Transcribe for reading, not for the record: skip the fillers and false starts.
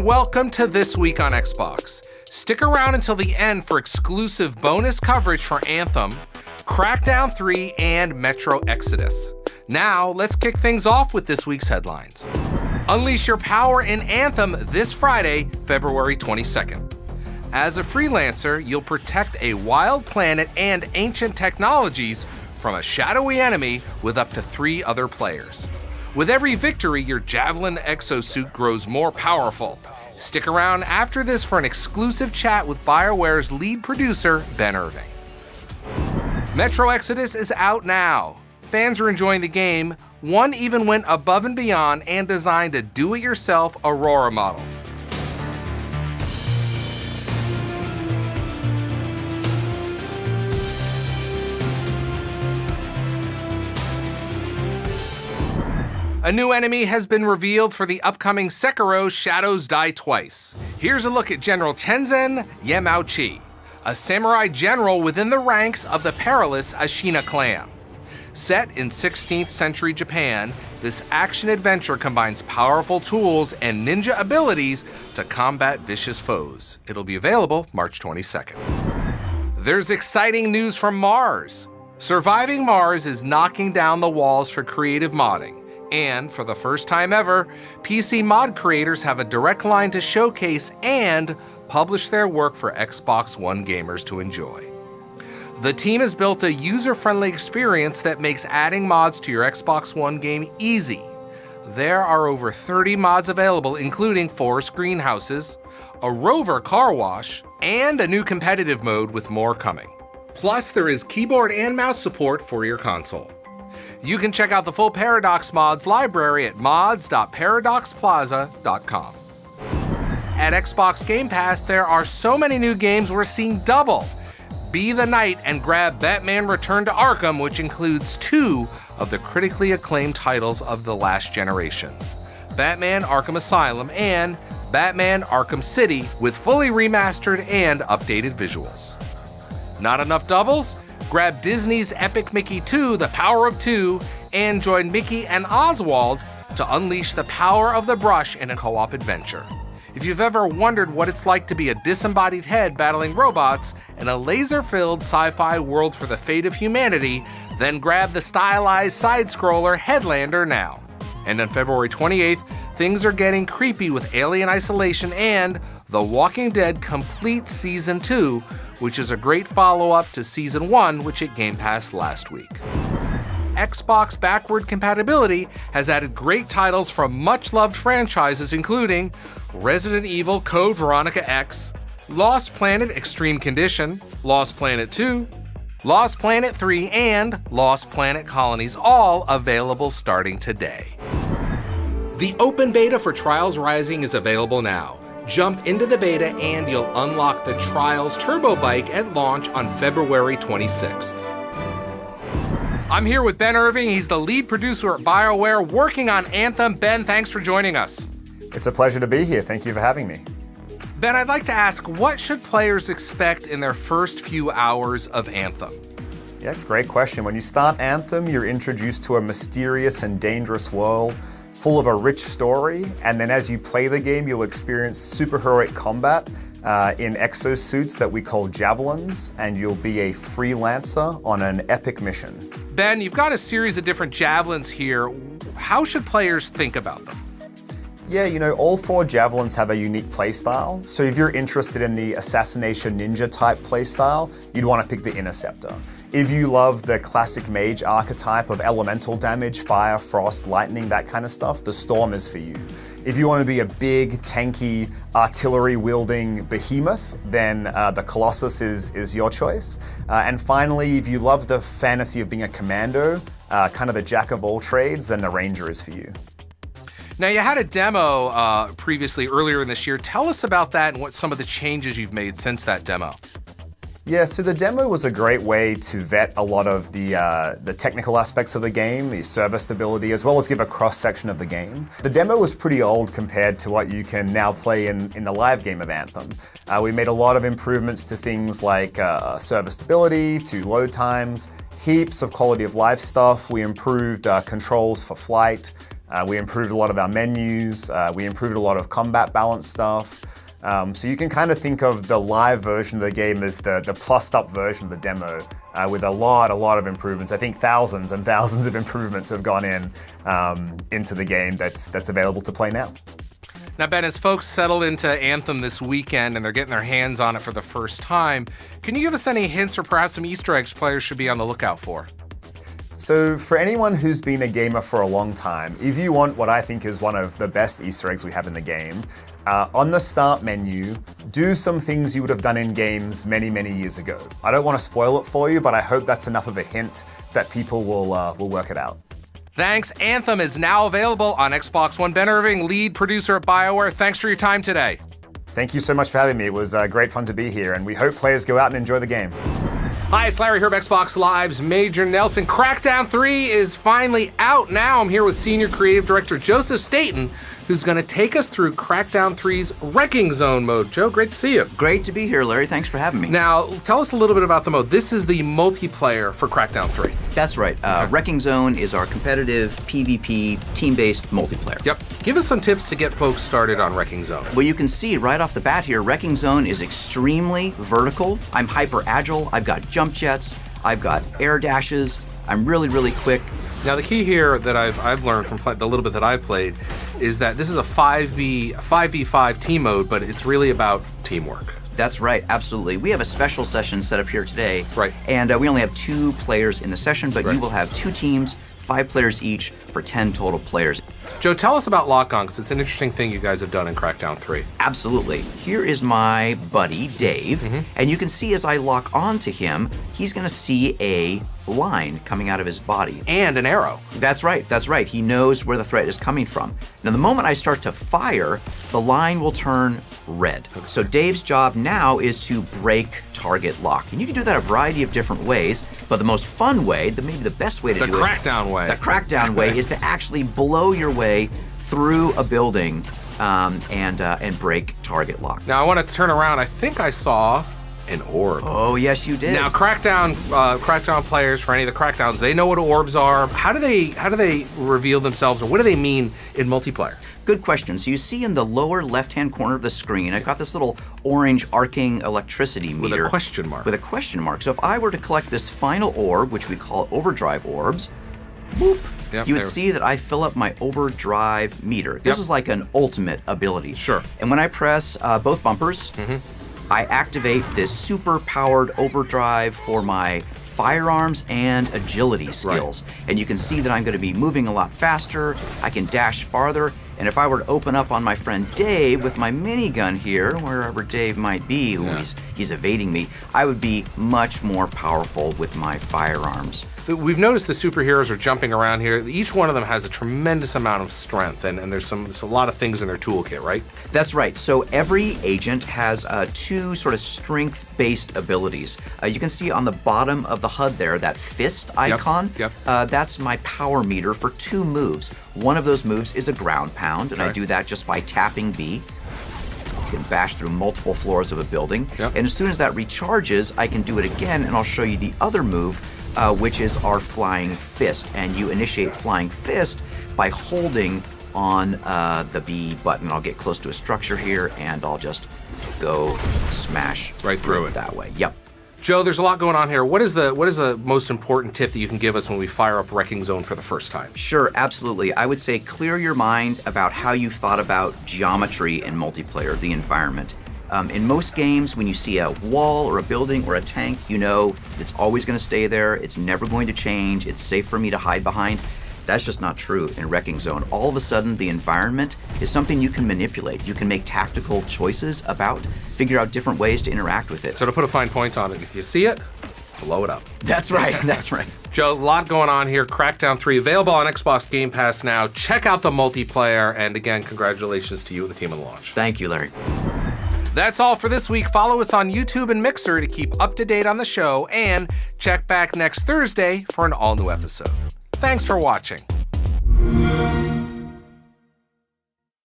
and welcome to This Week on Xbox. Stick around until the end for exclusive bonus coverage for Anthem, Crackdown 3, and Metro Exodus. Now, let's kick things off with this week's headlines. Unleash your power in Anthem this Friday, February 22nd. As a freelancer, you'll protect a wild planet and ancient technologies from a shadowy enemy with up to 3 other players. With every victory, your Javelin exosuit grows more powerful. Stick around after this for an exclusive chat with BioWare's lead producer, Ben Irving. Metro Exodus is out now. Fans are enjoying the game. One even went above and beyond and designed a do-it-yourself Aurora model. A new enemy has been revealed for the upcoming Sekiro Shadows Die Twice. Here's a look at General Tenzin Yamauchi, a samurai general within the ranks of the perilous Ashina clan. Set in 16th century Japan, this action-adventure combines powerful tools and ninja abilities to combat vicious foes. It'll be available March 22nd. There's exciting news from Mars. Surviving Mars is knocking down the walls for creative modding. And for the first time ever, PC mod creators have a direct line to showcase and publish their work for Xbox One gamers to enjoy. The team has built a user-friendly experience that makes adding mods to your Xbox One game easy. There are over 30 mods available, including forest greenhouses, a rover car wash, and a new competitive mode with more coming. Plus, there is keyboard and mouse support for your console. You can check out the full Paradox Mods library at mods.paradoxplaza.com. At Xbox Game Pass, there are so many new games we're seeing double. Be the knight and grab Batman Return to Arkham, which includes 2 of the critically acclaimed titles of the last generation: Batman Arkham Asylum and Batman Arkham City, with fully remastered and updated visuals. Not enough doubles? Grab Disney's Epic Mickey 2, The Power of Two, and join Mickey and Oswald to unleash the power of the brush in a co-op adventure. If you've ever wondered what it's like to be a disembodied head battling robots in a laser-filled sci-fi world for the fate of humanity, then grab the stylized side-scroller Headlander now. And on February 28th, things are getting creepy with Alien Isolation and The Walking Dead Complete Season 2, which is a great follow-up to Season 1, which hit Game Pass last week. Xbox backward compatibility has added great titles from much-loved franchises including Resident Evil Code Veronica X, Lost Planet Extreme Condition, Lost Planet 2, Lost Planet 3, and Lost Planet Colonies, all available starting today. The open beta for Trials Rising is available now. Jump into the beta and you'll unlock the Trials Turbo Bike at launch on February 26th. I'm here with Ben Irving. He's the lead producer at BioWare working on Anthem. Ben, thanks for joining us. It's a pleasure to be here. Thank you for having me. Ben, I'd like to ask, what should players expect in their first few hours of Anthem? Yeah, great question. When you start Anthem, you're introduced to a mysterious and dangerous world full of a rich story, and then as you play the game, you'll experience superheroic combat in exosuits that we call javelins, and you'll be a freelancer on an epic mission. Ben, you've got a series of different javelins here. How should players think about them? Yeah, all 4 javelins have a unique playstyle. So if you're interested in the assassination ninja type playstyle, you'd want to pick the Interceptor. If you love the classic mage archetype of elemental damage, fire, frost, lightning, that kind of stuff, the Storm is for you. If you want to be a big, tanky, artillery-wielding behemoth, then the Colossus is your choice. And finally, if you love the fantasy of being a commando, kind of the jack of all trades, then the Ranger is for you. Now, you had a demo previously earlier in this year. Tell us about that and what some of the changes you've made since that demo. Yeah, so the demo was a great way to vet a lot of the technical aspects of the game, the serviceability, as well as give a cross-section of the game. The demo was pretty old compared to what you can now play in the live game of Anthem. We made a lot of improvements to things like serviceability, to load times, heaps of quality of life stuff. We improved controls for flight, We improved a lot of our menus. We improved a lot of combat balance stuff. So you can kind of think of the live version of the game as the plussed up version of the demo with a lot of improvements. I think thousands and thousands of improvements have gone into the game that's available to play now. Now, Ben, as folks settle into Anthem this weekend and they're getting their hands on it for the first time, can you give us any hints or perhaps some Easter eggs players should be on the lookout for? So for anyone who's been a gamer for a long time, if you want what I think is one of the best Easter eggs we have in the game, on the start menu, do some things you would have done in games many, many years ago. I don't want to spoil it for you, but I hope that's enough of a hint that people will work it out. Thanks. Anthem is now available on Xbox One. Ben Irving, lead producer at BioWare, thanks for your time today. Thank you so much for having me. It was great fun to be here, and we hope players go out and enjoy the game. Hi, it's Larry here of Xbox Live's Major Nelson. Crackdown 3 is finally out now. I'm here with Senior Creative Director Joseph Staten, who's going to take us through Crackdown 3's Wrecking Zone mode. Joe, great to see you. Great to be here, Larry. Thanks for having me. Now, tell us a little bit about the mode. This is the multiplayer for Crackdown 3. That's right. Wrecking Zone is our competitive PvP team-based multiplayer. Yep. Give us some tips to get folks started on Wrecking Zone. Well, you can see right off the bat here, Wrecking Zone is extremely vertical. I'm hyper agile. I've got jump jets. I've got air dashes. I'm really quick. Now, the key here that I've learned from the little bit that I've played is that this is a 5v5 team mode, but it's really about teamwork. That's right, absolutely. We have a special session set up here today. Right. And we only have 2 players in the session, but Right. you will have 2 teams, 5 players each for 10 total players. Joe, tell us about lock-on, because it's an interesting thing you guys have done in Crackdown 3. Absolutely. Here is my buddy, Dave, and you can see as I lock onto him, he's gonna see a line coming out of his body. And an arrow. That's right. He knows where the threat is coming from. Now, the moment I start to fire, the line will turn red. So Dave's job now is to break target lock. And you can do that a variety of different ways, but the most fun way, maybe the best way to do it. The Crackdown way. The Crackdown way is to actually blow your way through a building and break target lock. Now, I want to turn around. I think I saw an orb. Oh, yes, you did. Now, Crackdown players, for any of the Crackdowns, they know what orbs are. How do they reveal themselves, or what do they mean in multiplayer? Good question. So you see in the lower left-hand corner of the screen, I've got this little orange arcing electricity meter. With a question mark. With a question mark. So if I were to collect this final orb, which we call overdrive orbs, boop, Yep, you would see that I fill up my overdrive meter. This is like an ultimate ability. Sure. And when I press both bumpers, I activate this super-powered overdrive for my firearms and agility skills. Right. And you can see that I'm going to be moving a lot faster. I can dash farther. And if I were to open up on my friend Dave with my minigun here, wherever Dave might be, he's evading me, I would be much more powerful with my firearms. We've noticed the superheroes are jumping around here. Each one of them has a tremendous amount of strength, and there's a lot of things in their toolkit, right? That's right. So every agent has 2 sort of strength-based abilities. You can see on the bottom of the HUD there, that fist icon. Yep. That's my power meter for 2 moves. One of those moves is a ground pound, and I do that just by tapping B. You can bash through multiple floors of a building. Yep. And as soon as that recharges, I can do it again, and I'll show you the other move, which is our Flying Fist. And you initiate Flying Fist by holding on the B button. I'll get close to a structure here, and I'll just go smash Right through it. that way. Yep. Joe, there's a lot going on here. What is the most important tip that you can give us when we fire up Wrecking Zone for the first time? Sure, absolutely. I would say clear your mind about how you thought about geometry in multiplayer, the environment. In most games, when you see a wall or a building or a tank, you know it's always going to stay there. It's never going to change. It's safe for me to hide behind. That's just not true in Wrecking Zone. All of a sudden, the environment is something you can manipulate. You can make tactical choices about, figure out different ways to interact with it. So to put a fine point on it, if you see it, blow it up. That's right, that's right. Joe, a lot going on here. Crackdown 3 available on Xbox Game Pass now. Check out the multiplayer, and again, congratulations to you and the team on the launch. Thank you, Larry. That's all for this week. Follow us on YouTube and Mixer to keep up to date on the show, and check back next Thursday for an all-new episode. Thanks for watching.